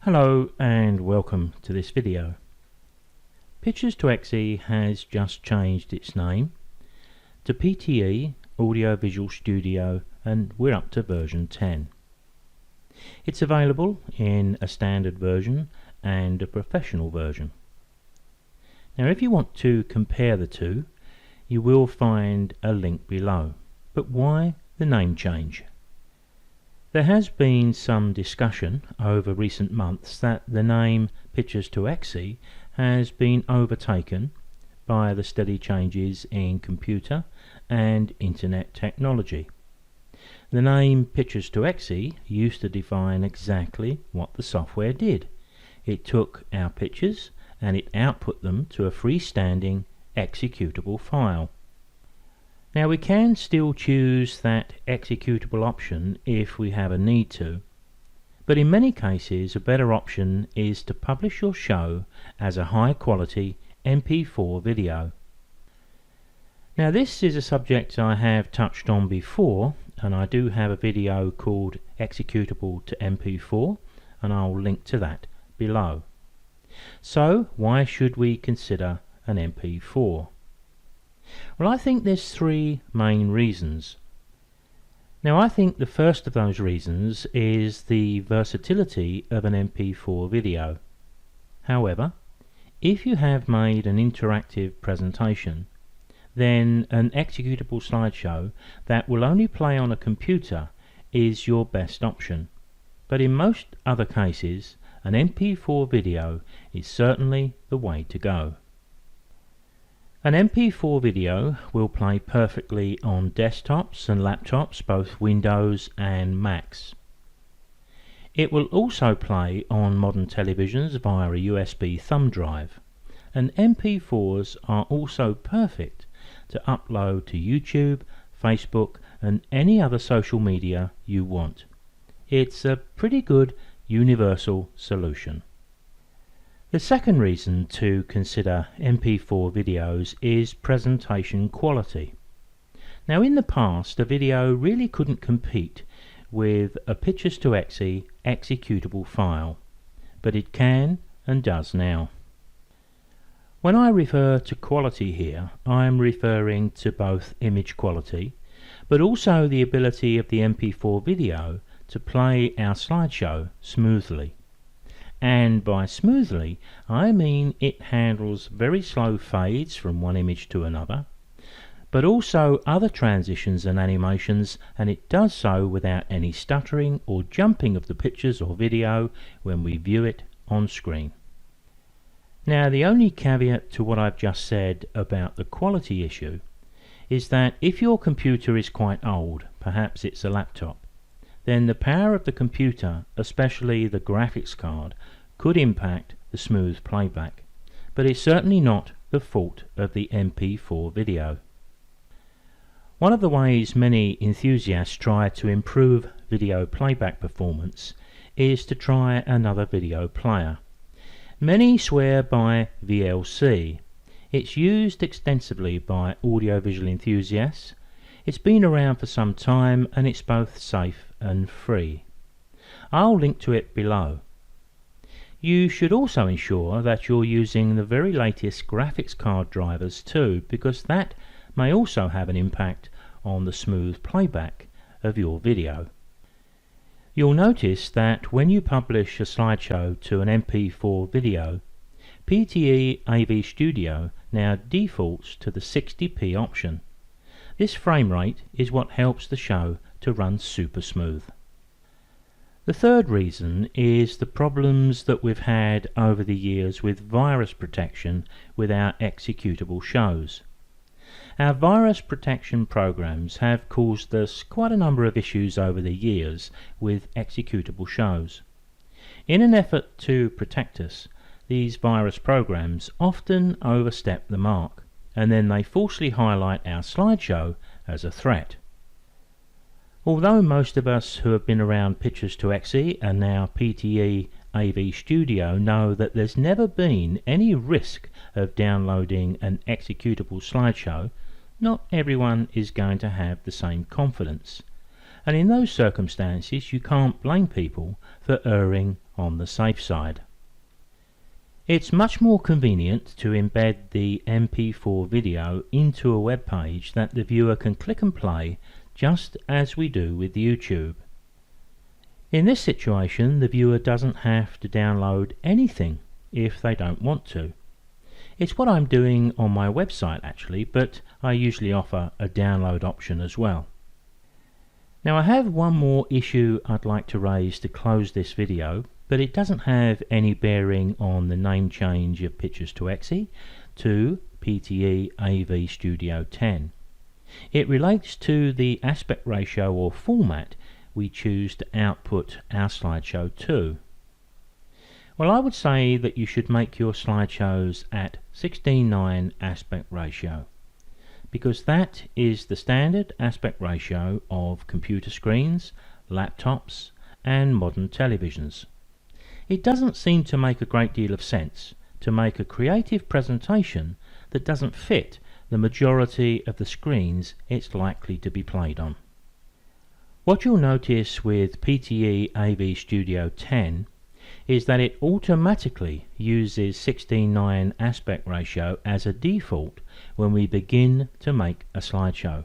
Hello and welcome to this video. Pictures2Exe has just changed its name to PTE AV Studio, and we're up to version 10. It's available in a standard version and a professional version. Now if you want to compare the two, you will find a link below. But why the name change? There has been some discussion over recent months that the name Pictures2Exe has been overtaken by the steady changes in computer and internet technology. The name Pictures2Exe used to define exactly what the software did. It took our pictures and it output them to a freestanding executable file. Now we can still choose that executable option if we have a need to, but in many cases a better option is to publish your show as a high quality MP4 video. Now this is a subject I have touched on before, and I do have a video called Executable to MP4, and I'll link to that below. So why should we consider an MP4? Well, I think there's three main reasons. Now I think the first of those reasons is the versatility of an MP4 video. However, if you have made an interactive presentation, then an executable slideshow that will only play on a computer is your best option. But in most other cases, an MP4 video is certainly the way to go. An MP4 video will play perfectly on desktops and laptops, both Windows and Macs. It will also play on modern televisions via a USB thumb drive, and MP4s are also perfect to upload to YouTube, Facebook and any other social media you want. It's a pretty good universal solution. The second reason to consider MP4 videos is presentation quality. Now in the past a video really couldn't compete with a Pictures2Exe executable file, but it can and does now. When I refer to quality here, I am referring to both image quality, but also the ability of the MP4 video to play our slideshow smoothly. And by smoothly, I mean it handles very slow fades from one image to another, but also other transitions and animations, and it does so without any stuttering or jumping of the pictures or video when we view it on screen. Now the only caveat to what I've just said about the quality issue is that if your computer is quite old, perhaps it's a laptop, then the power of the computer, especially the graphics card, could impact the smooth playback, but it's certainly not the fault of the MP4 video. One of the ways many enthusiasts try to improve video playback performance is to try another video player. Many swear by VLC. It's used extensively by audiovisual enthusiasts. It's been around for some time and it's both safe and free. I'll link to it below. You should also ensure that you're using the very latest graphics card drivers too, because that may also have an impact on the smooth playback of your video. You'll notice that when you publish a slideshow to an MP4 video, PTE AV Studio now defaults to the 60p option. This frame rate is what helps the show to run super smooth. The third reason is the problems that we've had over the years with virus protection with our executable shows. Our virus protection programs have caused us quite a number of issues over the years with executable shows. In an effort to protect us, these virus programs often overstep the mark, and then they falsely highlight our slideshow as a threat. Although most of us who have been around Pictures2Exe and now PTE AV Studio know that there's never been any risk of downloading an executable slideshow, not everyone is going to have the same confidence. And in those circumstances you can't blame people for erring on the safe side. It's much more convenient to embed the MP4 video into a web page that the viewer can click and play just as we do with YouTube. In this situation, the viewer doesn't have to download anything if they don't want to. It's what I'm doing on my website actually, but I usually offer a download option as well. Now I have one more issue I'd like to raise to close this video, but it doesn't have any bearing on the name change of Pictures to Exe to PTE AV Studio 10. It relates to the aspect ratio or format we choose to output our slideshow to. Well, I would say that you should make your slideshows at 16:9 aspect ratio, because that is the standard aspect ratio of computer screens, laptops and modern televisions. It doesn't seem to make a great deal of sense to make a creative presentation that doesn't fit the majority of the screens it's likely to be played on. What you'll notice with PTE AV Studio 10 is that it automatically uses 16:9 aspect ratio as a default when we begin to make a slideshow.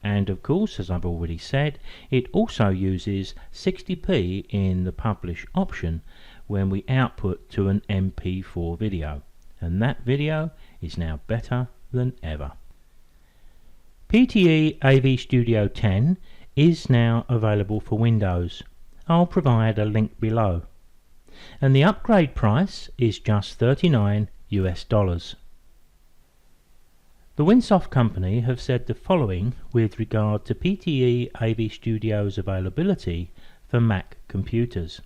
And of course, as I've already said, it also uses 60p in the publish option when we output to an MP4 video. And that video is now better than ever. PTE AV Studio 10 is now available for Windows. I'll provide a link below. And the upgrade price is just $39 US. The Winsoft company have said the following with regard to PTE AV Studio's availability for Mac computers.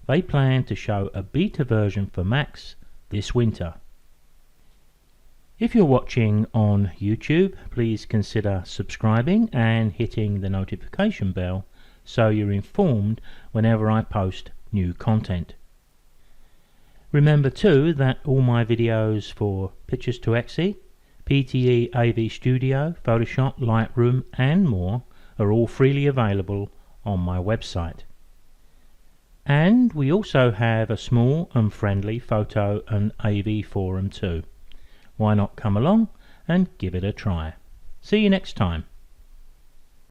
They plan to show a beta version for Macs this winter. If you're watching on YouTube, please consider subscribing and hitting the notification bell so you're informed whenever I post new content. Remember too that all my videos for Pictures to Exe, PTE AV Studio, Photoshop, Lightroom and more are all freely available on my website. And we also have a small and friendly photo and AV forum too. Why not come along and give it a try? See you next time.